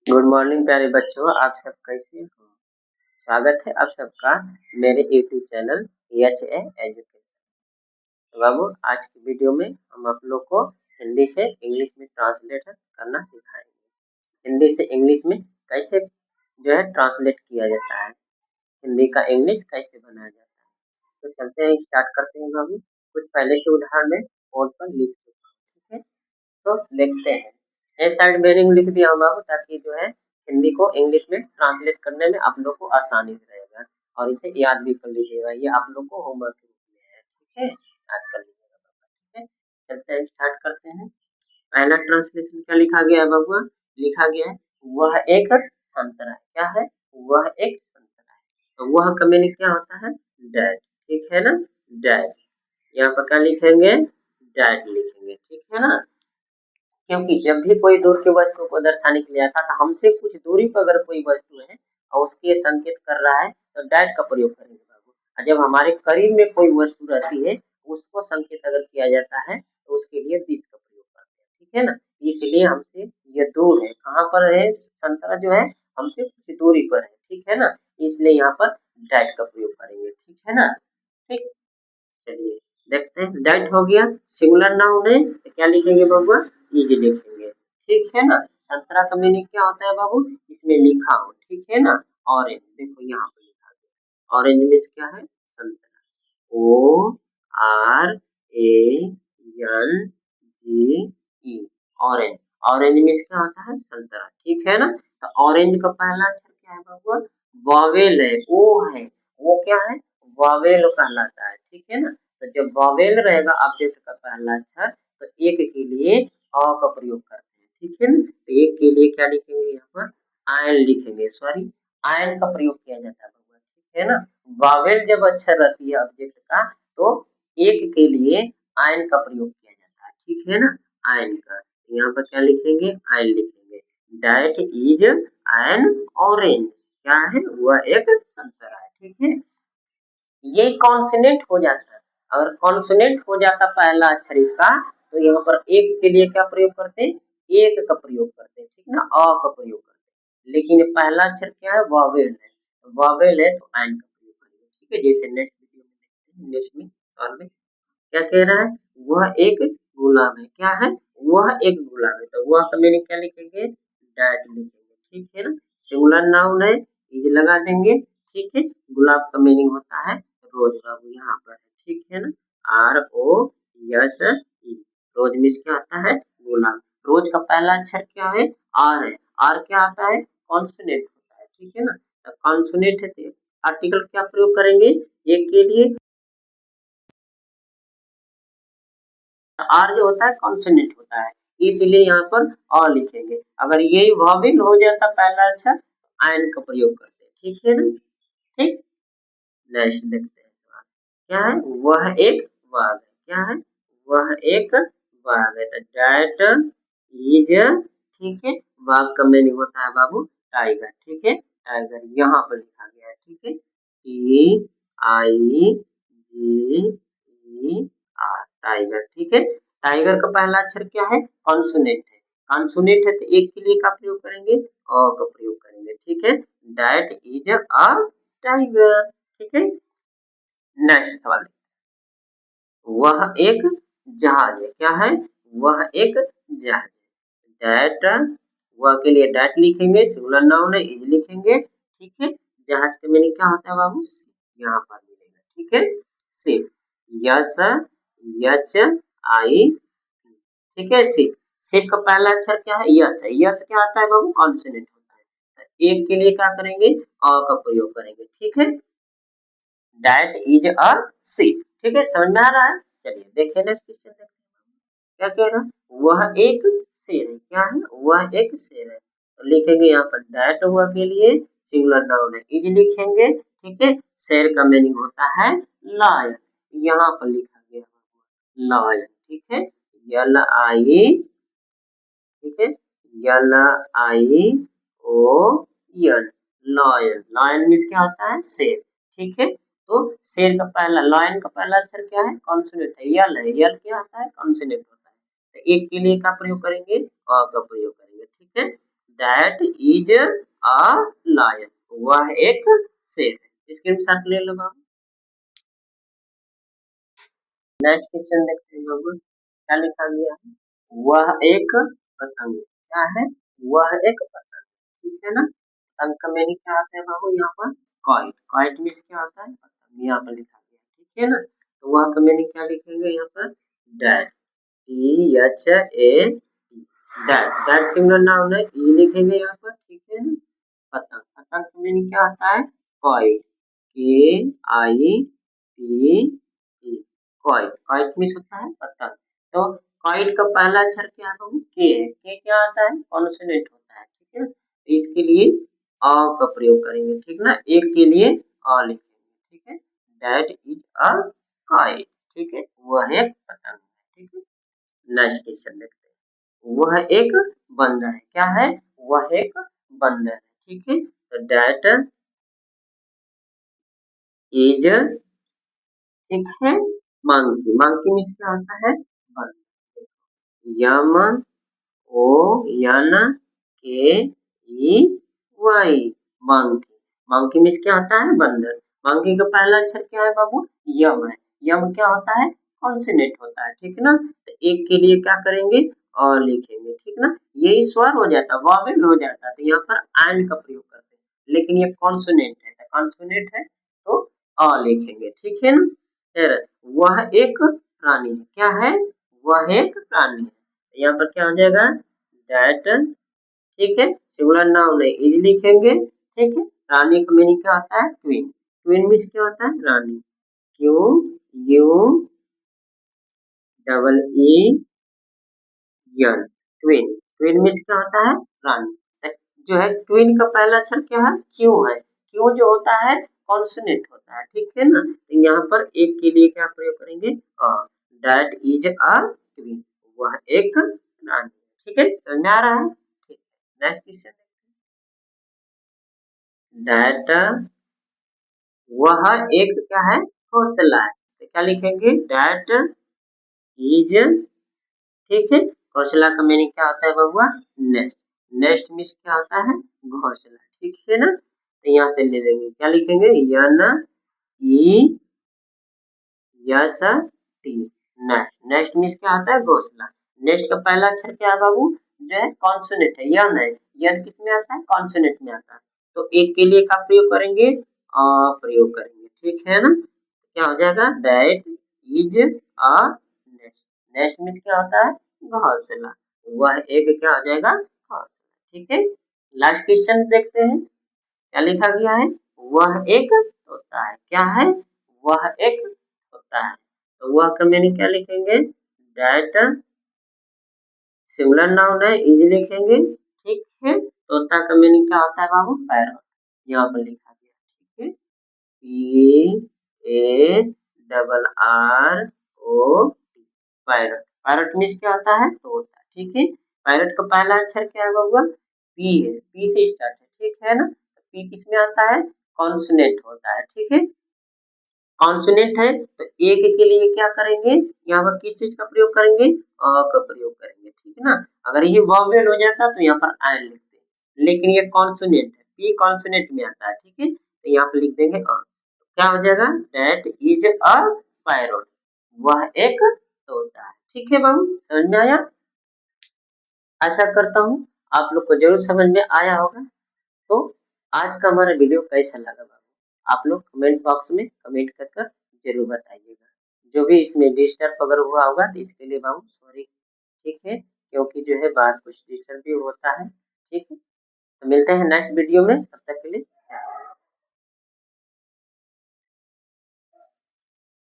Good morning प्यारे बच्चों, आप सब कैसे हो? स्वागत है आप सबका मेरे YouTube channel H A education. तो बाबू, आज की वीडियो में हम आप लोग को हिंदी से इंग्लिश में ट्रांसलेट करना सिखाएंगे। हिंदी से इंग्लिश में कैसे जो है ट्रांसलेट किया जाता है, हिंदी का इंग्लिश कैसे बनाया जाता है। तो चलते हैं, स्टार्ट करते हैं बाबू। कुछ पहले के उदाहरण में बोर्ड पर लिख चुका हूँ, ठीक है। तो देखते हैं, ए साइड बेरिंग लिख दिया हूँ बाबू, ताकि जो है हिंदी को इंग्लिश में ट्रांसलेट करने में आप लोग को आसानी रहेगा और इसे याद भी कर लीजिएगा। ये आप लोग को होमवर्क के रूप में है, ठीक है, याद कर लीजिएगा बाबा, ठीक है। चलते हैं, स्टार्ट करते हैं। पहला ट्रांसलेशन क्या लिखा गया है बाबू? लिखा गया है वह एक संतरा है। क्या है? वह एक संतरा है। तो वह का मीनिंग क्या होता है? डैड, ठीक है ना, डैड। यहाँ पर क्या लिखेंगे? डैड लिखेंगे, ठीक है ना। क्योंकि जब भी कोई दूर की वस्तु को दर्शाने के लिए आता है, तो हमसे कुछ दूरी पर अगर कोई वस्तु है और उसके संकेत कर रहा है, तो डैट का प्रयोग करेंगे बाबू। और जब हमारे करीब में कोई वस्तु रहती है, उसको संकेत अगर किया जाता है, तो उसके लिए दिस का प्रयोग करते हैं, ठीक है ना। इसलिए हमसे ये दूर है, कहाँ पर है? संतरा जो है हमसे कुछ दूरी पर है, ठीक है ना। इसलिए यहाँ पर डैट का प्रयोग करेंगे, ठीक है ना। ठीक, चलिए देखते हैं। दैट हो गया। सिंगुलर नाउन है तो क्या लिखेंगे बाबू? इज लिखेंगे, ठीक है ना। संतरा का मीनिंग क्या होता है बाबू? इसमें लिखा हो, ठीक है ना। ऑरेंज, देखो यहाँ पर लिखा गया। ऑरेंज मीन्स क्या है? संतरा। O R A N G E, orange. Orange means क्या होता है? संतरा, ठीक है ना। तो ऑरेंज का पहला अक्षर क्या है बाबू? वॉवेल है, ओ है। वो क्या है? वॉवेल कहलाता है, ठीक है ना। तो जब वॉवेल रहेगा ऑब्जेक्ट का पहला अक्षर, तो एक के लिए अ का प्रयोग करते हैं, ठीक है ना। तो एक के लिए क्या लिखेंगे यहाँ पर? आयन लिखेंगे, सॉरी, आयन का प्रयोग किया जाता है बाबू, ठीक है ना। वॉवेल जब अक्षर रहती है ऑब्जेक्ट का, तो एक के लिए आयन का प्रयोग किया जाता है, ठीक है ना। आयन का यहाँ पर क्या लिखेंगे? आयन लिखेंगे। दैट इज एन ऑरेंज, क्या है? वह एक संतरा है, ठीक है। ये कॉन्सोनेंट हो जाता है। अगर कॉन्सोनेंट हो जाता पहला अक्षर इसका, तो यहाँ पर एक के लिए क्या प्रयोग करते हैं? एक का प्रयोग करते हैं, ठीक ना, अ का प्रयोग करते हैं। लेकिन ये पहला अक्षर क्या है? वॉवेल है। वॉवेल है तो आयन का प्रयोग करेंगे, ठीक है। जैसे नेक्स्ट वीडियो में देखते हैं, नेक्स्ट में सवाल में क्या कह रहा है? वह एक गुलाब है। क्या है? वह एक गुलाब है। तो वह का मीनिंग क्या लिखेंगे? डैट लिखेंगे, ठीक है ना। सिंगुलर नाउन है, इज लगा देंगे, ठीक है। गुलाब का मीनिंग होता है रोज बाबू, यहाँ पर है, ठीक है ना। आर ओ यस ई, रोज मीन्स क्या आता है? गुलाब। रोज का पहला अक्षर क्या है? आर है। आर क्या आता है? कॉन्सोनेंट होता है, ठीक है ना। तो कॉन्सोनेंट है तो आर्टिकल क्या प्रयोग करेंगे? एक के लिए आर जो होता है कॉन्सोनेंट होता है, इसलिए यहाँ पर अ लिखेंगे। अगर यही वॉवेल हो जाता पहला अक्षर, तो आयन का प्रयोग करते हैं, ठीक है ना। ठीक, नेक्स्ट देखते हैं सवाल। क्या है? वह एक बाघ है। क्या है? वह एक बाघ है। तो डैट इज, ठीक है। बाघ का मीनिंग होता है बाबू टाइगर, ठीक है। टाइगर यहाँ पर लिखा गया है, ठीक है। T I G E R, tiger, ठीक है। टाइगर का पहला अक्षर क्या है? कॉन्सोनेंट है। कॉन्सोनेंट है तो एक के लिए का प्रयोग करेंगे? अ का प्रयोग करेंगे, ठीक है। दैट इज अ टाइगर, ठीक है। नेक्स्ट सवाल, वह एक जहाज है। क्या है? वह एक जहाज है। दैट, वह के लिए दैट लिखेंगे, सिंगुलर नाउन है, इज लिखेंगे, ठीक है। जहाज का मीनिंग क्या होता है बाबू? यहाँ पर मिलेगा, ठीक है। शिप, यस एच आई, ठीक है। शिप, शिप का पहला अक्षर क्या है? यस है। यस क्या आता है बाबू? कॉन्सोनेंट होता है। एक के लिए क्या करेंगे? अ का प्रयोग करेंगे, ठीक है। दैट इज अ शिप, ठीक है। समझ में आ रहा है? चलिए देखिए नेक्स्ट क्वेश्चन देखते हैं। क्या कह रहा है? वह एक शेर है। क्या है? वह एक शेर है। तो लिखेंगे यहाँ पर दैट, हुआ के लिए सिंगुलर नाउन है, इज लिखेंगे, ठीक है। शेर का मीनिंग होता है लायन, यहाँ पर लिखा गया लायन, ठीक है। यल आई, ठीक है। यल आई ओ यन, लॉयन। लॉयन मीन्स क्या होता है? शेर, ठीक है। तो शेर का पहला, लॉयन का पहला अक्षर क्या है? कॉन्सोनेंट है, यल है। यल क्या आता है? कॉन्सोनेंट होता है। तो एक के लिए का प्रयोग करेंगे? अ का प्रयोग करेंगे, ठीक है। दैट इज अ लायन, वह एक शेर है। स्क्रीनशॉट ले लो बाबू। नेक्स्ट क्वेश्चन देखते हैं बाबू, क्या लिखा गया है? वह एक पतंग, क्या है? वह एक पतंग, ठीक है ना। पतंग का मीनिंग क्या आता है बाबू? यहाँ पर काइट, काइट मीन्स क्या होता है? पतंग, यहाँ पर लिखा गया, ठीक है ना। तो वह का मीनिंग क्या लिखेंगे यहाँ पर? That, T H A, that, that singular noun है, ई लिखेंगे यहाँ पर, ठीक है ना। पतंग, पतंग का मीनिंग क्या आता है? काइट, के I T E, kite, kite means होता है पतंग। तो काइट का पहला अक्षर क्या है बाबू? के है। के क्या आता है? कॉन्सोनेंट होता है, ठीक है ना। तो इसके लिए अ का प्रयोग करेंगे, ठीक ना। एक के लिए अ लिखेंगे, ठीक है। दैट इज अ काइट, ठीक है, वह एक पतंग है, ठीक है। नेक्स्ट क्वेश्चन देखते हैं। वह एक बंदर है, क्या है? वह एक बंदर है, ठीक है। तो दैट इज, ठीक है, मंकी, मंकी मीन्स क्या होता है? बंदर। यम O N K E Y, monkey, monkey means क्या होता है? बंदर। मंकी का पहला अक्षर क्या है बाबू? यम है। यम क्या होता है? कॉन्सोनेंट होता है, ठीक ना। तो एक के लिए क्या करेंगे? और लिखेंगे, ठीक ना। यही स्वर हो जाता, वॉवेल हो जाता, तो यहाँ पर एंड का प्रयोग करते हैं, लेकिन ये कॉन्सोनेंट है, तो कॉन्सोनेंट है तो अ लिखेंगे, ठीक है ना। फिर वह एक प्राणी है, क्या है? वह एक प्राणी है। यहाँ पर क्या हो जाएगा? दैट, ठीक है, सिंगुलर नाउन है, इज लिखेंगे, ठीक है। रानी का मीनिंग क्या होता है? क्वीन, क्वीन मीन्स क्या होता है? रानी, क्यों, यू डबल ई यन, ट्विन, ट्विन मीन्स क्या होता है? रानी। जो है ट्विन का पहला अक्षर क्या है? क्यों है। क्यों जो होता है कॉन्सोनेंट होता है, ठीक है ना। तो यहाँ पर एक के लिए क्या प्रयोग करेंगे? दैट इज अ ट्विन, वह एक रानी, ठीक है, समझ में आ रहा है? ठीक है, नेक्स्ट क्वेश्चन। दैट, वह एक क्या है? घोंसला है, तो क्या लिखेंगे? दैट इज, ठीक है, घोंसला का मीनिंग क्या होता है बबुआ? नेस्ट, नेस्ट मीन्स क्या होता है? घोंसला, ठीक है ना। तो यहाँ से ले लेंगे, क्या लिखेंगे? N E S T, nest, nest means क्या होता है? घोंसला। नेस्ट का पहला अक्षर क्या है बाबू? जो है कॉन्सोनेंट है, यन है। यन किस में आता है? कॉन्सोनेंट में आता है। तो एक के लिए क्या प्रयोग करेंगे? प्रयोग करेंगे, ठीक है ना। क्या हो जाएगा? That is a nest, nest means क्या होता है? घोंसला, वह एक क्या हो जाएगा? घोंसला, ठीक है। लास्ट क्वेश्चन देखते हैं, क्या लिखा गया है? वह एक तोता है, क्या है? वह एक तोता है। तो वह का मीनिंग क्या लिखेंगे? दैट, सिंगुलर नाउन है, इज लिखेंगे, ठीक है। तोता का मीनिंग क्या होता है बाबू? पैरट, यहाँ पर लिखा गया, ठीक है। P A double R O, parrot, parrot means क्या होता है? तोता, ठीक है। पैरट का पहला अक्षर क्या है बाबू? पी है, पी से स्टार्ट है, ठीक है ना। पी किस में आता है? कॉन्सोनेंट होता है, ठीक है। कॉन्सोनेंट है तो एक के लिए क्या करेंगे? यहाँ पर किस चीज का प्रयोग करेंगे? अ का प्रयोग करेंगे, ठीक है ना। अगर ये वॉवेल हो जाता तो यहाँ पर आय लिखते हैं, लेकिन ये कॉन्सोनेंट है, पी कॉन्सोनेंट में आता है, ठीक है, तो यहाँ पर लिख देंगे अ। क्या हो जाएगा? दैट इज अ पैरोट, वह एक तोता है, ठीक है बाबू, समझ में आया? आशा करता हूँ आप लोग को जरूर समझ में आया होगा। तो आज का हमारा वीडियो कैसा लगा बाबू? आप लोग कमेंट बॉक्स में कमेंट कर कर जरूर बताइएगा। जो भी इसमें डिस्टर्ब अगर हुआ होगा तो इसके लिए बाबू सॉरी, ठीक है, क्योंकि जो है बाहर कुछ डिस्टर्ब भी होता है, ठीक है। तो मिलते हैं नेक्स्ट वीडियो में, तब तक के लिए